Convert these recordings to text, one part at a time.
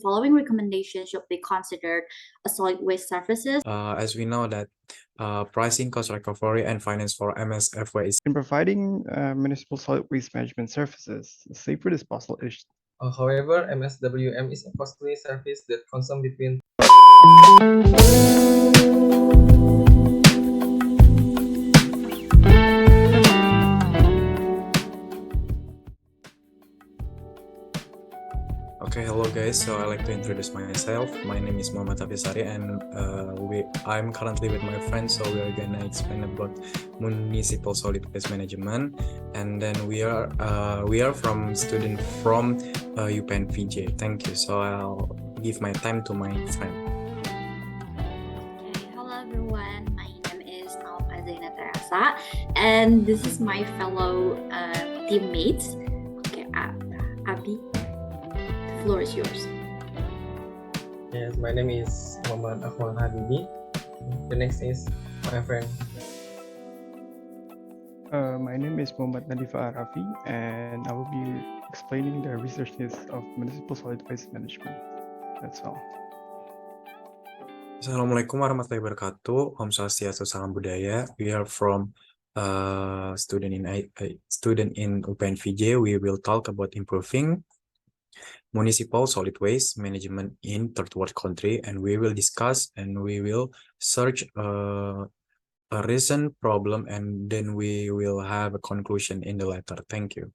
following recommendations should be considered as solid waste services? As we know that pricing, cost recovery, and finance for MSFW is In providing municipal solid waste management services, safer disposal is. However, MSWM is a costly service that consumes between Okay, hello guys. So I'd like to introduce myself. My name is Muhammad Afisari, and I'm currently with my friends. So we're gonna explain about municipal solid waste management, and then we are from student from UPN VJ. Thank you. So I'll give my time to my friend. Okay, hello everyone. My name is Azena Teresa, and this is my fellow teammates. Okay, Abi. The floor is yours. Yes, my name is Muhammad Ahmad Habibi. The next is my friend. My name is Muhammad Nadifa Arafi, and I will be explaining the research needs of municipal solid waste management. That's all. Assalamualaikum warahmatullahi wabarakatuh. Om Swastiastu, salam budaya. We are from student in UPN VJ. We will talk about improving municipal solid waste management in third world country, and we will discuss and we will search a recent problem, and then we will have a conclusion in the letter. Thank you.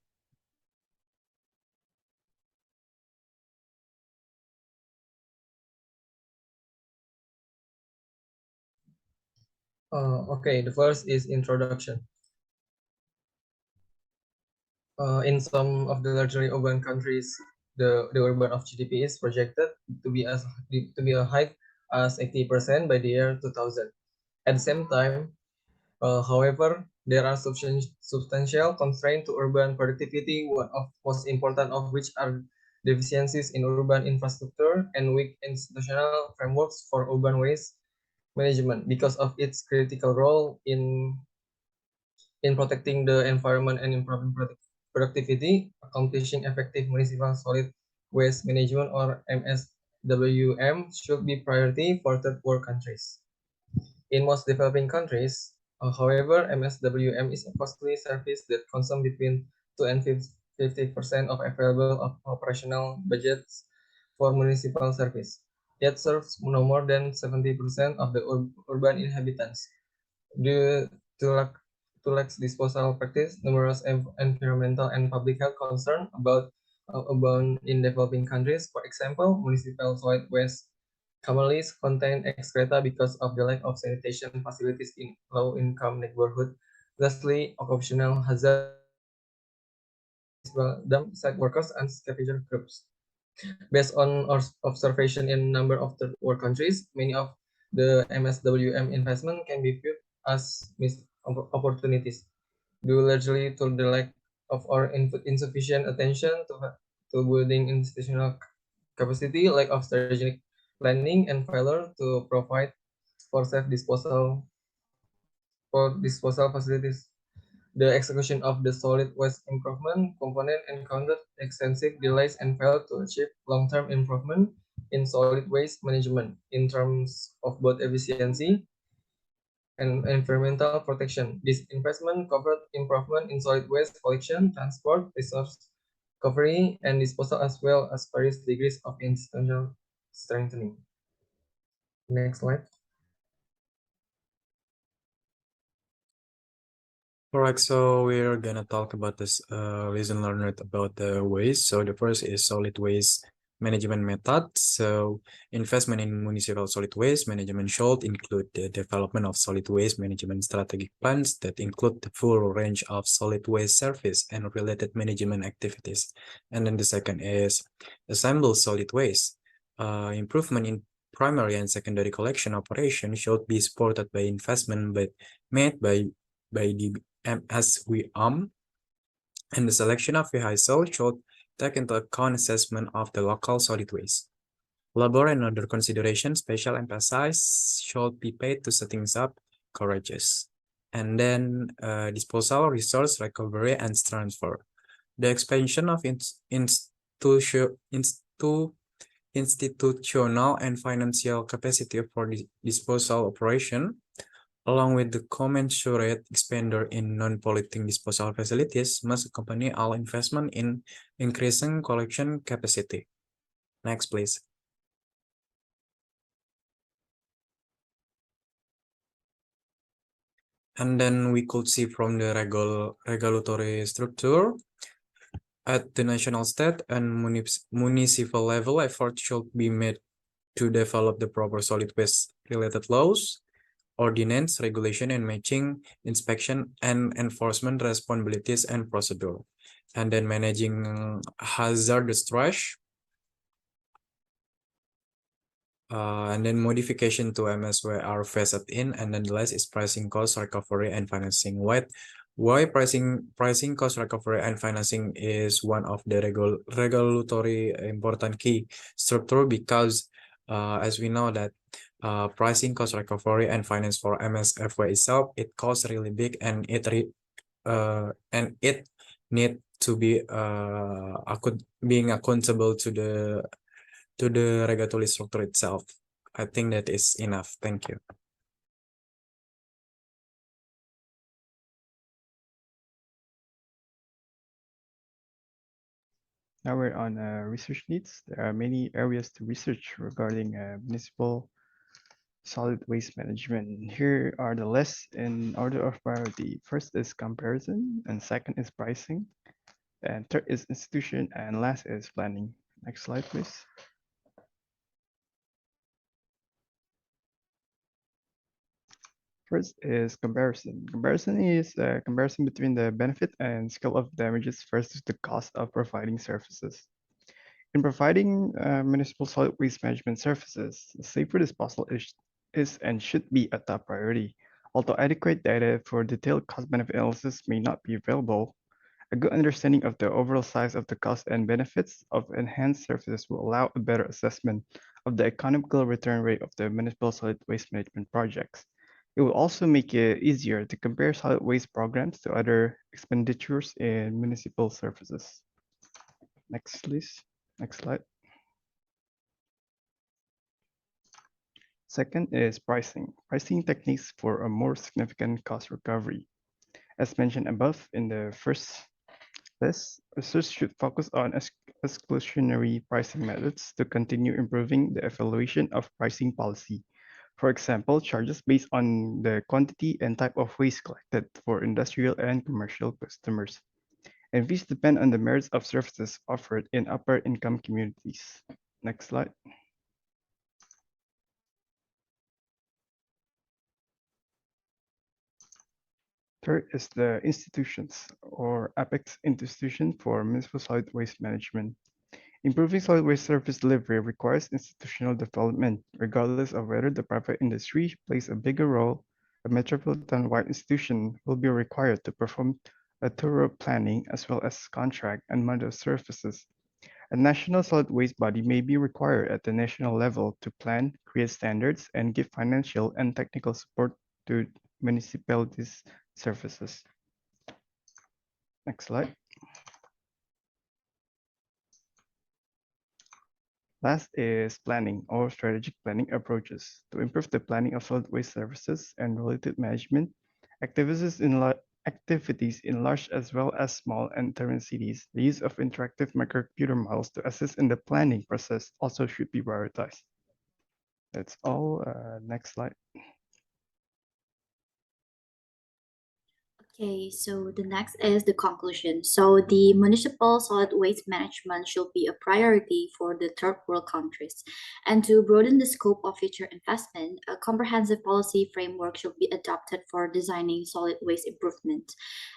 Okay, the first is introduction. In some of the largely urban countries, the urban of GDP is projected to be a high as 80% by the year 2000. At the same time, however, there are substantial constraints to urban productivity, one of most important of which are deficiencies in urban infrastructure and weak institutional frameworks for urban waste management because of its critical role in protecting the environment and improving productivity. Accomplishing effective municipal solid waste management, or MSWM, should be priority for third world countries. In most developing countries, however, MSWM is a costly service that consumes between 2 and 50% of available operational budgets for municipal service. It serves no more than 70% of the urban inhabitants. Due to lax disposal practice, numerous environmental and public health concerns abound in developing countries. For example, municipal solid waste commonly contain excreta because of the lack of sanitation facilities in low-income neighborhoods, thusly occupational hazard dump site workers and scavenger groups. Based on our observation in a number of third world countries, many of the MSWM investment can be viewed as missed opportunities, due largely to the lack of or insufficient attention to building institutional capacity, lack of strategic planning, and failure to provide for safe disposal facilities. The execution of the solid waste improvement component encountered extensive delays and failed to achieve long-term improvement in solid waste management in terms of both efficiency and environmental protection. This investment covered improvement in solid waste collection, transport, resource recovery, and disposal, as well as various degrees of institutional strengthening. Next slide. Alright, so we're gonna talk about this lesson learned about the waste. So the first is solid waste management method. So investment in municipal solid waste management should include the development of solid waste management strategic plans that include the full range of solid waste service and related management activities. And then the second is assemble solid waste. Improvement in primary and secondary collection operation should be supported by investment made by the MSWM, and the selection of vehicle should take into account assessment of the local solid waste. Labor and other considerations, special emphasis should be paid to setting up garages. And then disposal, resource recovery, and transfer. The expansion of institutional and financial capacity for disposal operation, along with the commensurate expenditure in non-polluting disposal facilities, must accompany all investment in increasing collection capacity. Next, please. And then we could see from the regulatory structure, at the national, state, and municipal level, effort should be made to develop the proper solid waste related laws, ordinance, regulation, and matching inspection and enforcement responsibilities and procedure. And then managing hazardous trash. And then modification to MSW are phased in, and then the last is pricing, cost recovery, and financing. Why pricing, cost recovery, and financing is one of the regulatory important key structure, because as we know that pricing, cost recovery, and finance for MSFW itself, it costs really big, and it need to be being accountable to the regulatory structure itself. I think that is enough. Thank you. Now we're on research needs. There are many areas to research regarding municipal solid waste management. Here are the lists in order of priority. First is comparison, and second is pricing, and third is institution, and last is planning. Next slide, please. First is comparison. Comparison is a comparison between the benefit and scale of damages versus the cost of providing services. In providing municipal solid waste management services, safer disposal is and should be a top priority. Although adequate data for detailed cost-benefit analysis may not be available, a good understanding of the overall size of the costs and benefits of enhanced services will allow a better assessment of the economical return rate of the municipal solid waste management projects. It will also make it easier to compare solid waste programs to other expenditures in municipal services. Next, please. Next slide. Second is pricing. Pricing techniques for a more significant cost recovery. As mentioned above in the first list, research should focus on exclusionary pricing methods to continue improving the evaluation of pricing policy. For example, charges based on the quantity and type of waste collected for industrial and commercial customers. And these depend on the merits of services offered in upper income communities. Next slide. Third is the institutions or apex institution for municipal solid waste management. Improving solid waste service delivery requires institutional development. Regardless of whether the private industry plays a bigger role, a metropolitan-wide institution will be required to perform a thorough planning as well as contract and monitor services. A national solid waste body may be required at the national level to plan, create standards, and give financial and technical support to municipalities' services. Next slide. Last is planning or strategic planning approaches. To improve the planning of solid waste services and related management, activities in large as well as small and urban cities, the use of interactive microcomputer models to assist in the planning process also should be prioritized. That's all. Next slide. Okay, so the next is the conclusion. So the municipal solid waste management should be a priority for the third world countries. And to broaden the scope of future investment, a comprehensive policy framework should be adopted for designing solid waste improvement.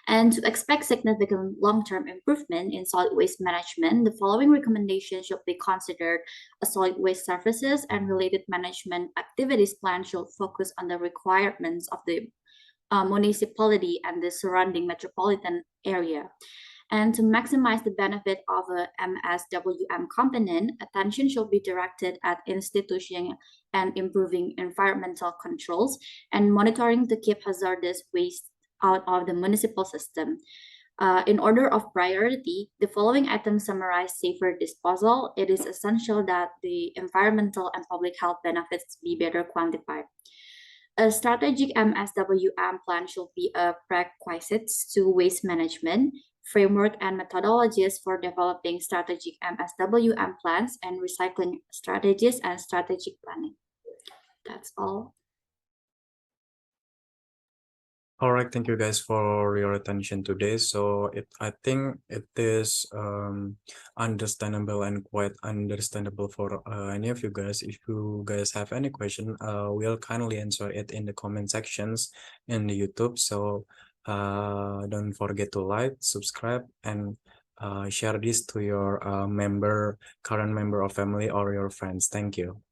And to expect significant long-term improvement in solid waste management, the following recommendations should be considered. A solid waste services and related management activities plan should focus on the requirements of the municipality and the surrounding metropolitan area. And to maximize the benefit of a MSWM component, attention should be directed at instituting and improving environmental controls and monitoring to keep hazardous waste out of the municipal system. In order of priority, the following items summarize safer disposal. It is essential that the environmental and public health benefits be better quantified. A strategic MSWM plan should be a prerequisite to waste management, framework, and methodologies for developing strategic MSWM plans and recycling strategies and strategic planning. That's all. All right, thank you guys for your attention today. So I think it is understandable and quite understandable for any of you guys. If you guys have any question, we'll kindly answer it in the comment sections in the YouTube. So don't forget to like, subscribe, and share this to your current member of family or your friends. Thank you.